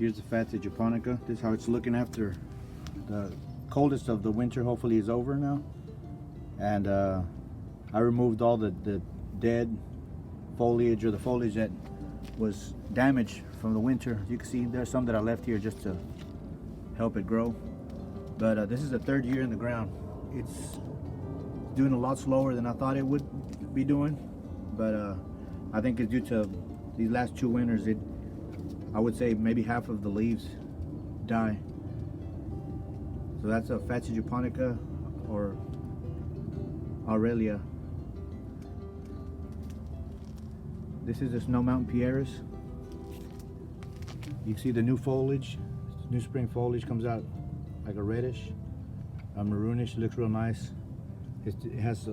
Here's the Fatsia japonica. This is how it's looking after the coldest of the winter. Hopefully is over now. And I removed all the dead foliage, or the foliage that was damaged from the winter. As you can see, there's some that I left here just to help it grow. But this is the third year in the ground. It's doing a lot slower than I thought it would be doing. But I think it's due to these last 2 winters. I would say maybe half of the leaves die. So that's a Fatsia japonica, or aralia. This is the Snow Mountain Pieris. You see the new foliage, new spring foliage comes out like a reddish, maroonish. It looks real nice. It has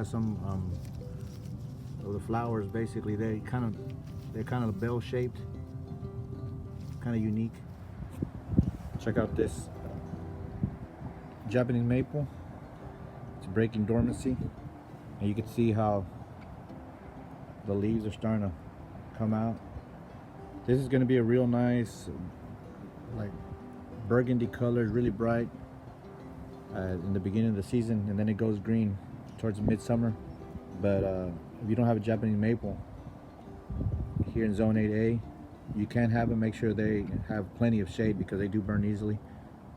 some of the flowers. Basically, they're kind of bell shaped, kind of unique. Check out this Japanese maple. It's breaking dormancy, and you can see how the leaves are starting to come out. This is going to be a real nice, like burgundy colored, really bright in the beginning of the season, and then it goes green towards midsummer. But if you don't have a Japanese maple here in Zone 8A, you can have them. Make sure they have plenty of shade because they do burn easily.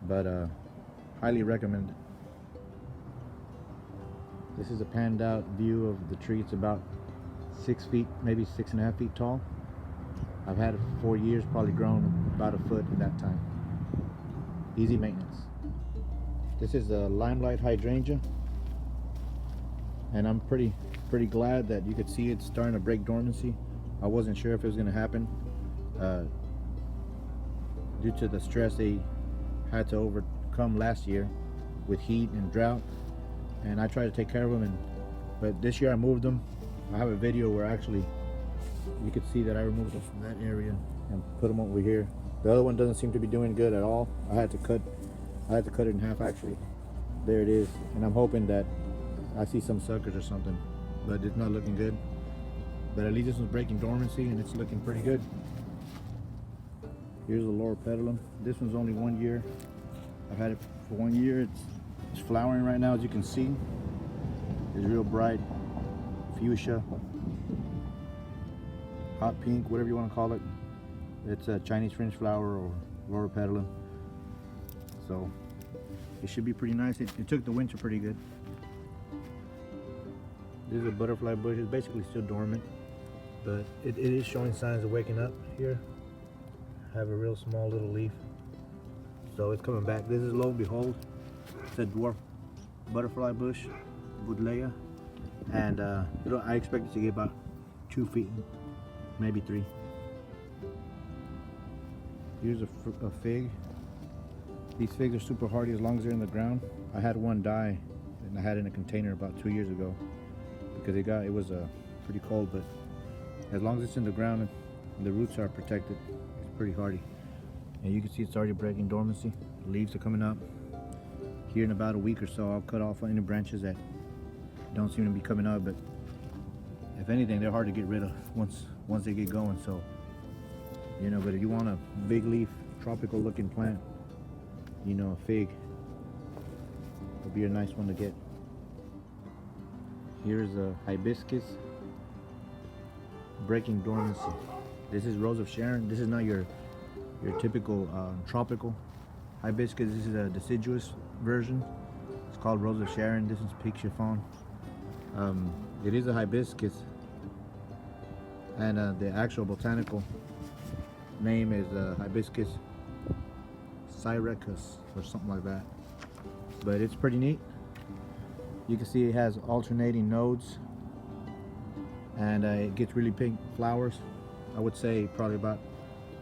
But highly recommend. This is a panned out view of the tree. It's about 6 feet, maybe 6.5 feet tall. I've had it for 4 years, probably grown about a foot in that time. Easy maintenance. This is a limelight hydrangea, and I'm pretty glad that you could see it starting to break dormancy. I wasn't sure if it was going to happen due to the stress they had to overcome last year with heat and drought, and I tried to take care of them. But this year I moved them. I have a video where actually you could see that I removed them from that area and put them over here. The other one doesn't seem to be doing good at all. I had to cut it in half actually. There it is, and I'm hoping that I see some suckers or something, but it's not looking good. But at least this one's breaking dormancy and it's looking pretty good. Here's the Loropetalum. This one's only 1 year. I've had it for 1 year. It's flowering right now, as you can see. It's real bright fuchsia, hot pink, whatever you want to call it. It's a Chinese fringe flower or Loropetalum. So it should be pretty nice. It took the winter pretty good. This is a butterfly bush. It's basically still dormant, but it is showing signs of waking up here. Have a real small little leaf, so it's coming back. This is, lo and behold, it's a dwarf butterfly bush, Buddleia, and I expect it to get about 2 feet, maybe 3. Here's a fig. These figs are super hardy as long as they're in the ground. I had one die, and I had it in a container about 2 years ago because it was pretty cold. But as long as it's in the ground and the roots are protected, it's pretty hardy. And you can see it's already breaking dormancy. The leaves are coming up. Here in about a week or so, I'll cut off any branches that don't seem to be coming up. But if anything, they're hard to get rid of once they get going. So, you know, but if you want a big leaf, tropical looking plant, you know, a fig would be a nice one to get. Here's a Hibiscus breaking dormancy. This is Rose of Sharon. This is not your typical tropical hibiscus. This is a deciduous version. It's called Rose of Sharon. This is pink chiffon. It is a hibiscus, and the actual botanical name is Hibiscus syriacus or something like that. But it's pretty neat. You can see it has alternating nodes, and it gets really pink flowers. I would say probably about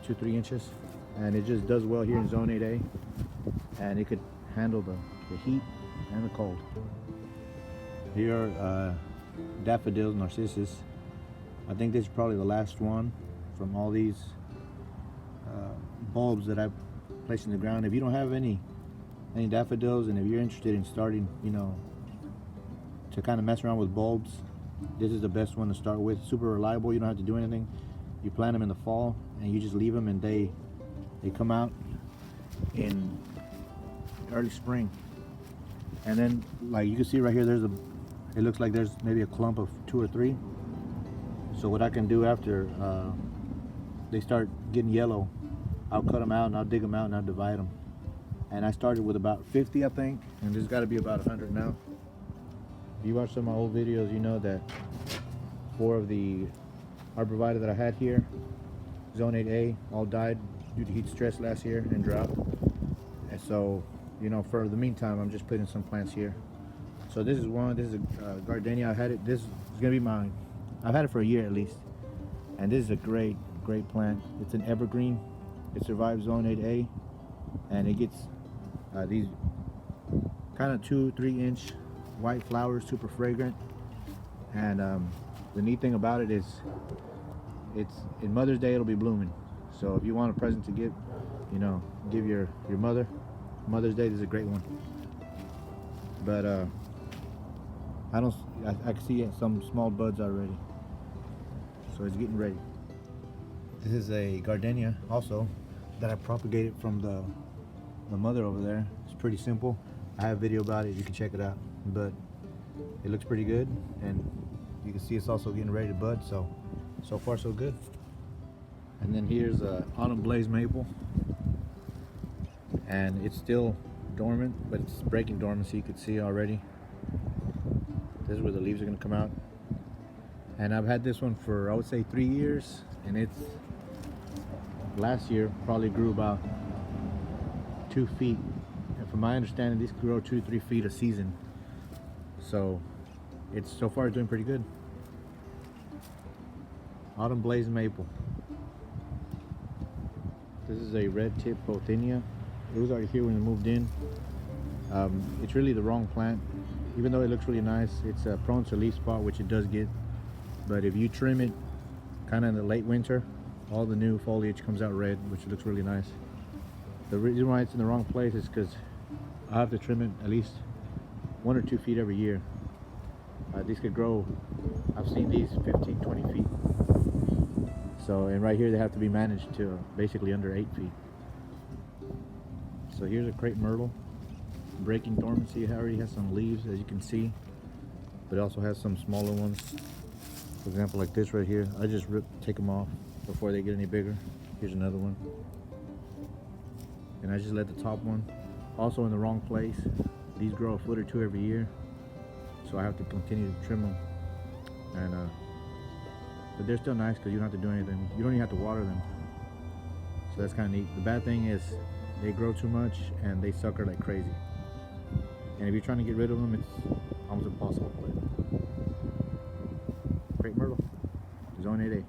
2-3 inches, and it just does well here in Zone 8A, and it could handle the heat and the cold. Here are daffodils, Narcissus. I think this is probably the last one from all these bulbs that I've placed in the ground. If you don't have any daffodils, and if you're interested in starting, you know, to kind of mess around with bulbs, this is the best one to start with. Super reliable. You don't have to do anything. you plant them in the fall and you just leave them, and they come out in early spring. And then, like you can see right here, it looks like there's maybe a clump of 2 or 3. So what I can do after they start getting yellow, I'll cut them out and I'll dig them out and I'll divide them. And I started with about 50, I think, and there's got to be about 100 now. If you watch some of my old videos, you know that 4 of the arborvitae that I had here, zone 8A, all died due to heat stress last year and drought. And so, you know, for the meantime, I'm just putting some plants here. So this is one. This is a Gardenia. I had it. This is gonna be mine. I've had it for a year at least, and this is a great plant. It's an evergreen. It survives zone 8A, and it gets these kind of 2-3 inch white flowers, super fragrant. And the neat thing about it is, it's in Mother's Day it'll be blooming. So if you want a present to give, you know, give your mother Mother's Day, this is a great one. But I can see some small buds already, so it's getting ready. This is a Gardenia also that I propagated from the mother over there. It's pretty simple. I have a video about it, you can check it out, but it looks pretty good, and you can see it's also getting ready to bud. So far so good. And then here's autumn blaze maple, and it's still dormant, but it's breaking dormancy. You could see already. This is where the leaves are going to come out. And I've had this one for, I would say, 3 years, and it's last year probably grew about 2 feet. And from my understanding, these grow 2-3 feet a season. So it's so far doing pretty good. Autumn blaze maple. This is a red tip Photinia. It was already here when we moved in. It's really the wrong plant. Even though it looks really nice, it's prone to leaf spot, which it does get. But if you trim it kind of in the late winter, all the new foliage comes out red, which looks really nice. The reason why it's in the wrong place is because I have to trim it at least 1 or 2 feet every year. These could grow, I've seen these 15-20 feet. So, and right here they have to be managed to basically under 8 feet. So here's a crepe myrtle, breaking dormancy. It already has some leaves, as you can see, but it also has some smaller ones. For example, like this right here, I just take them off before they get any bigger. Here's another one, and I just let the top one, also in the wrong place. These grow a foot or 2 every year, so I have to continue to trim them. And but they're still nice because you don't have to do anything. You don't even have to water them, so that's kind of neat. The bad thing is they grow too much and they sucker like crazy, and if you're trying to get rid of them, it's almost impossible. Crepe myrtle, zone 8A.